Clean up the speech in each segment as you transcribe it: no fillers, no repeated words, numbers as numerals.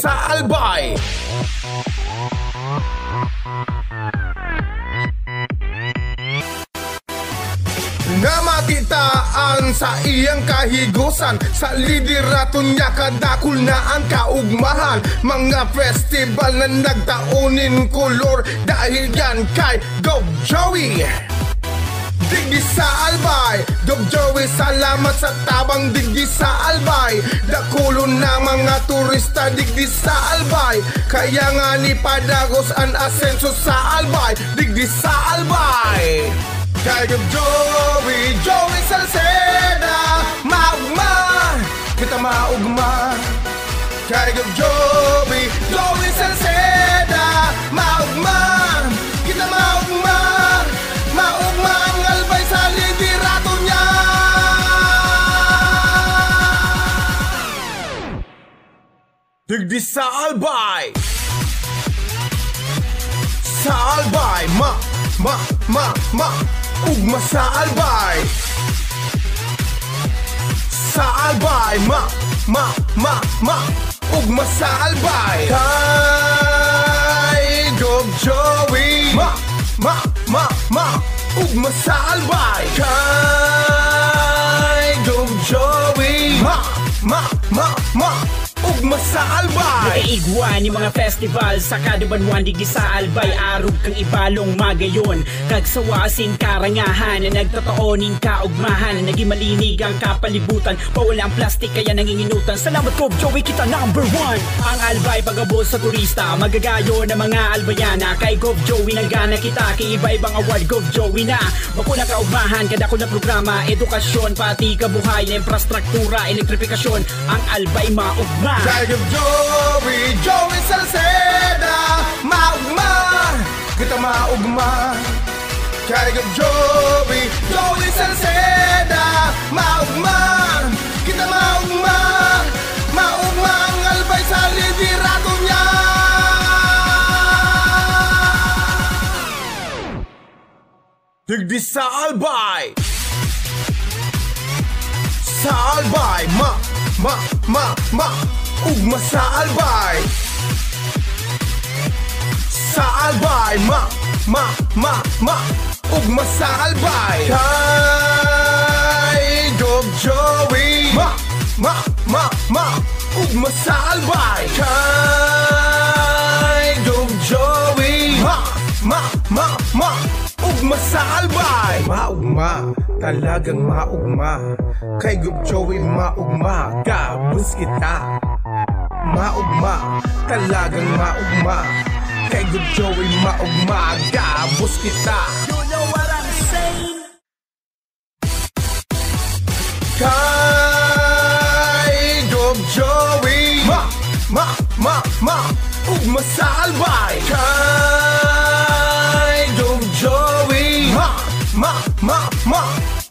Sa Albay. Na makitaan sa iyang kahigusan, sa liderato niya kadakul na ang kaugmahan. Mga festival na nagtaunin kolor dahil yan kay Gov Joey. Digdi Sa Albay, Gov Joey, salamat sa tabang Digdi Sa Albay. Dakulon na mga turista Digdi Sa Albay, kaya nga ni padagos ang asenso sa Albay. Digdi Sa Albay. Kay Gov Joey, Joey Salceda, maugma, kita maugma. Kay Gov Joey, Joey Salceda, maugma, kita maugma. Maugma ang Albay sa liderato niya. Digdi Sa Albay. Sa Albay, ugma sa Albay. Sa Albay, ugma sa Albay. Kay Gov Joey, ugma sa Albay. Kay Gov Joey, ugma sa Albay. Nagaigwa ni mga festival sa kadabanwan Digdi Sa Albay. Arog kang ibalong magayon, kagsawasin karangahan, na nagtataonin kaugmahan, naging malinig ang kapalibutan, pawala ang plastik kaya nanginginutan. Salamat Gov Joey, kita number 1. Ang Albay pagabos sa turista, magagayo ng mga Albayana. Kay Gov Joey nanggana kita, kay iba-ibang award Gov Joey na. Bakuna kaugmahan, kadako na programa, edukasyon, pati kabuhay, infrastruktura, elektrifikasyon. Ang Albay maugma. Kay Gov Joey, Joey Salceda, maugma, kita maugma. Kay Gov Joey, Joey Salceda, maugma, kita maugma. Maugma ang Albay sa liderato niya. Digdi Sa Albay. Sa Albay, ugma sa Albay. Sa Albay, ugma sa Albay. Kay Gov Joey, ugma sa Albay. Kay Gov Joey, ugma sa Albay. Maugma, talagang maugma. Kay Gov Joey maugma, gabos kita. Maugma, talagang maugma. Kay Gov Joey maugma, gabos kita. You know what I'm saying? Kay Gov Joey, ugma sa Albay. Kay Gov Joey,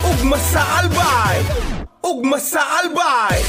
ugma sa Albay. Ugma sa Albay.